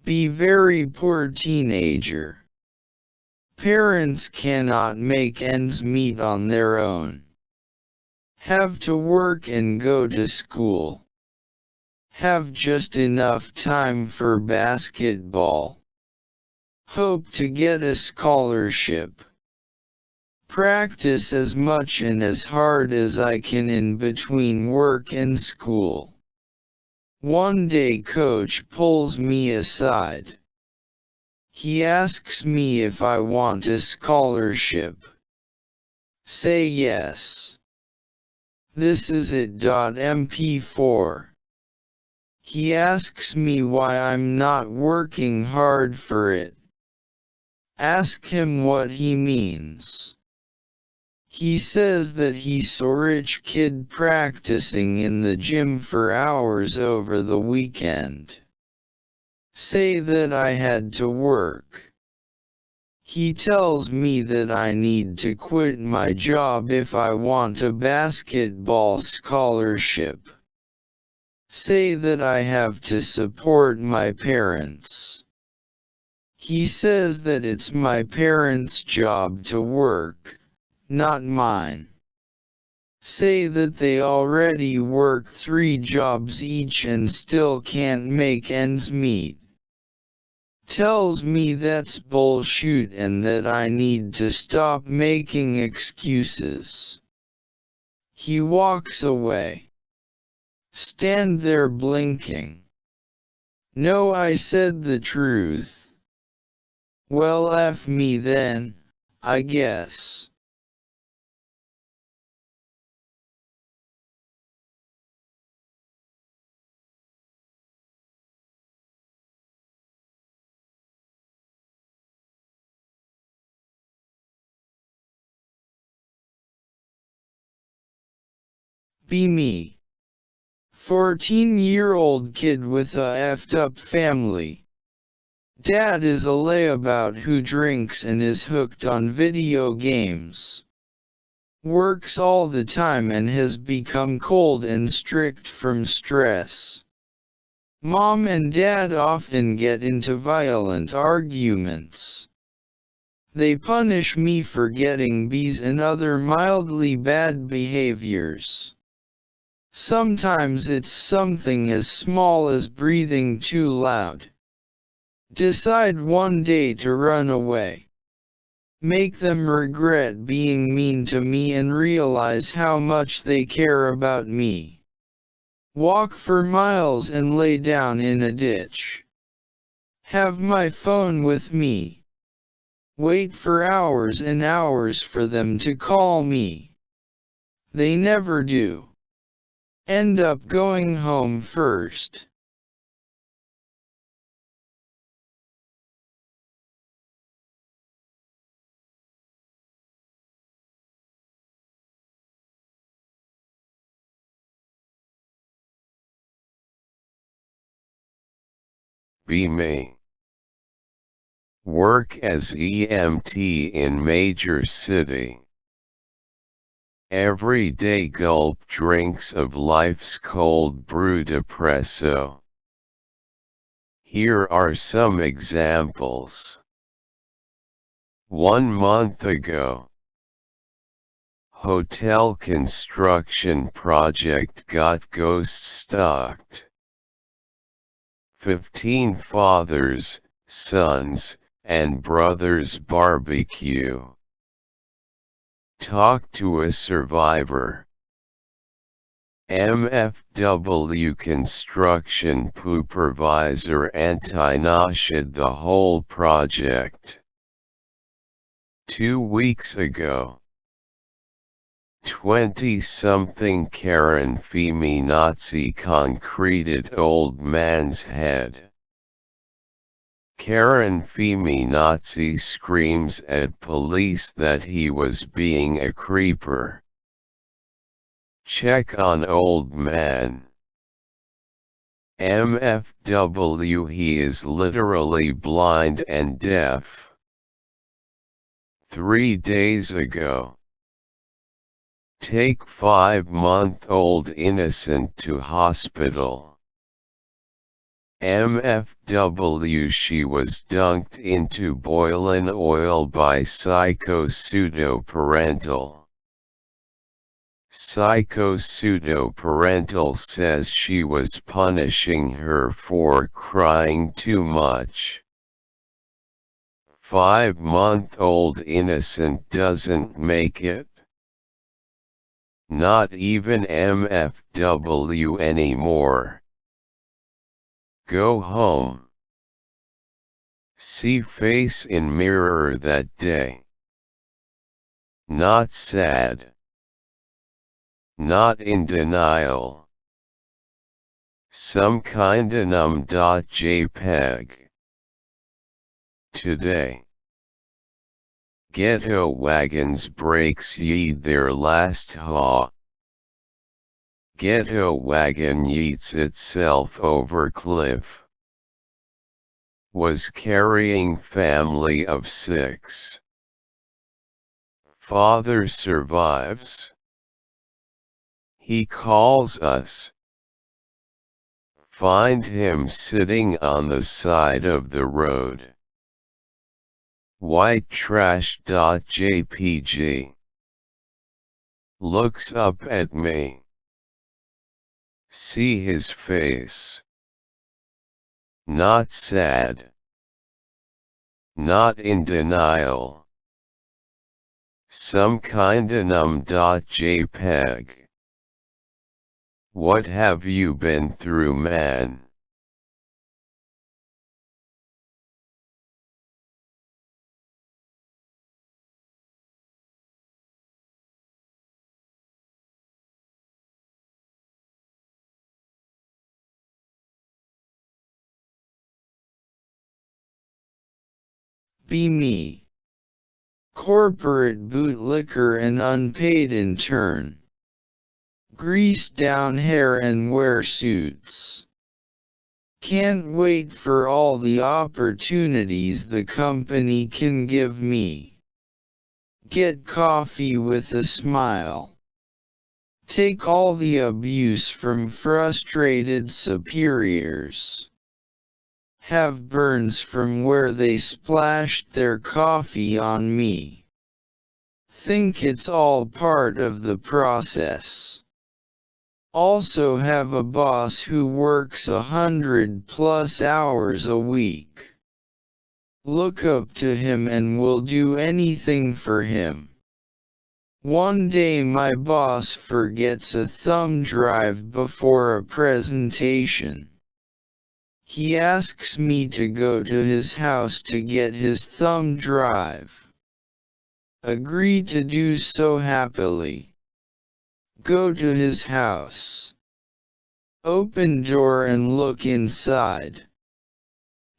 Be very poor teenager. Parents cannot make ends meet on their own. Have to work and go to school. Have just enough time for basketball. Hope to get a scholarship. Practice as much and as hard as I can in between work and school. One day coach pulls me aside. He asks me if I want a scholarship. Say yes. This is it. MP4. He asks me why I'm not working hard for it. Ask him what he means. He says that he saw a rich kid practicing in the gym for hours over the weekend. Say that I had to work. He tells me that I need to quit my job if I want a basketball scholarship. Say that I have to support my parents. He says that it's my parents' job to work, not mine. Say that they already work 3 jobs each and still can't make ends meet. Tells me that's bullshit and that I need to stop making excuses. He walks away. Stand there blinking. No, I said the truth. Well, F me then, I guess. Be me. 14-year-old kid with a effed up family. Dad is a layabout who drinks and is hooked on video games. Works all the time and has become cold and strict from stress. Mom and Dad often get into violent arguments. They punish me for getting B's and other mildly bad behaviors. Sometimes it's something as small as breathing too loud. Decide one day to run away. Make them regret being mean to me and realize how much they care about me. Walk for miles and lay down in a ditch. Have my phone with me. Wait for hours and hours for them to call me. They never do. End up going home first. Be me. Work as EMT in major city. Everyday gulp drinks of life's cold brew depresso. Here are some examples. 1 month ago, hotel construction project got ghost stocked. 15 fathers, sons, and brothers barbecue. Talk to a survivor. MFW construction supervisor anti-noshid the whole project. 2 weeks ago, 20-something Karen feminazi concreted old man's head. Karen feminazi screams at police that he was being a creeper. Check on old man. MFW he is literally blind and deaf. 3 days ago. Take 5-month-old innocent to hospital. MFW she was dunked into boilin' oil by psycho-pseudo-parental. Psycho-pseudo-parental says she was punishing her for crying too much. 5-month-old innocent doesn't make it. Not even MFW anymore. Go home. See face in mirror that day. Not sad. Not in denial. Some kinda numb.jpg. Today. Ghetto wagons breaks yeet their last haw. Ghetto wagon yeets itself over cliff. Was carrying family of 6. Father survives. He calls us. Find him sitting on the side of the road. White trash.jpg. Looks up at me. See his face. Not sad. Not in denial. Some kinda numb.jpg. What have you been through, man? Be me. Corporate bootlicker and unpaid intern. Grease down hair and wear suits. Can't wait for all the opportunities the company can give me. Get coffee with a smile. Take all the abuse from frustrated superiors. Have burns from where they splashed their coffee on me. Think it's all part of the process. Also have a boss who works 100+ hours a week. Look up to him and will do anything for him. One day my boss forgets a thumb drive before a presentation. He asks me to go to his house to get his thumb drive. Agree to do so happily. Go to his house. Open door and look inside.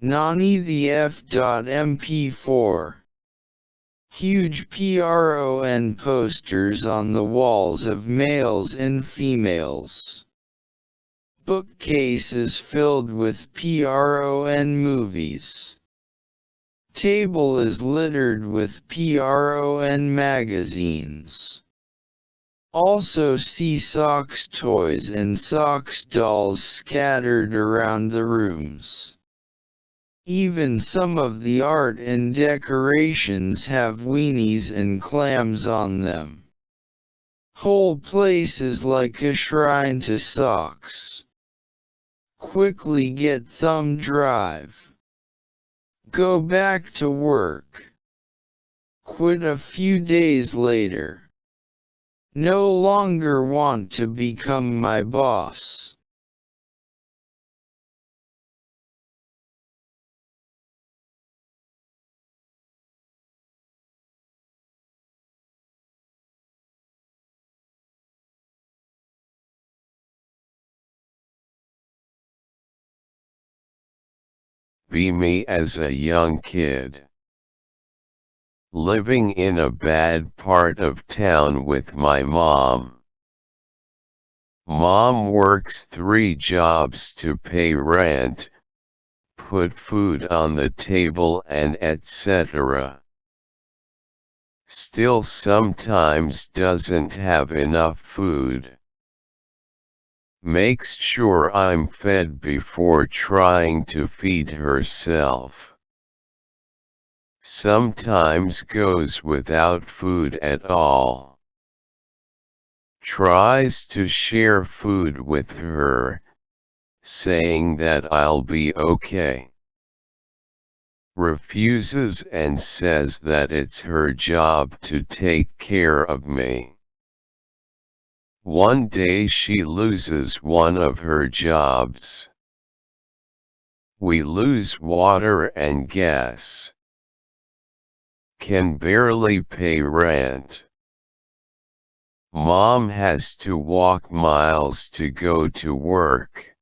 Nani the F.MP4. Huge PRON posters on the walls of males and females. Bookcases filled with PRON movies. Table is littered with PRON magazines. Also see socks toys and socks dolls scattered around the rooms. Even some of the art and decorations have weenies and clams on them. Whole place is like a shrine to socks. Quickly get thumb drive. Go back to work. Quit a few days later. No longer want to become my boss. Be me as a young kid. Living in a bad part of town with my mom. Mom works 3 jobs to pay rent, put food on the table and etc. Still sometimes doesn't have enough food. Makes sure I'm fed before trying to feed herself. Sometimes goes without food at all. Tries to share food with her, saying that I'll be okay. Refuses and says that it's her job to take care of me. One day she loses one of her jobs. We lose water and gas. Can barely pay rent. Mom has to walk miles to go to work.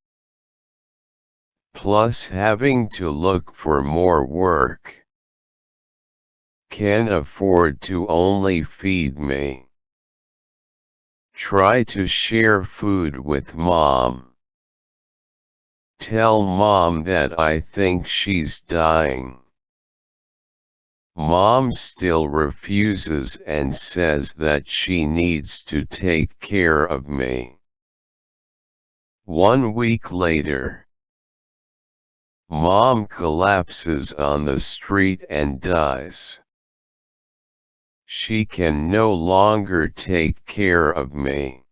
Plus having to look for more work. Can afford to only feed me. Try to share food with Mom. Tell Mom that I think she's dying. Mom still refuses and says that she needs to take care of me. 1 week later, Mom collapses on the street and dies. She can no longer take care of me.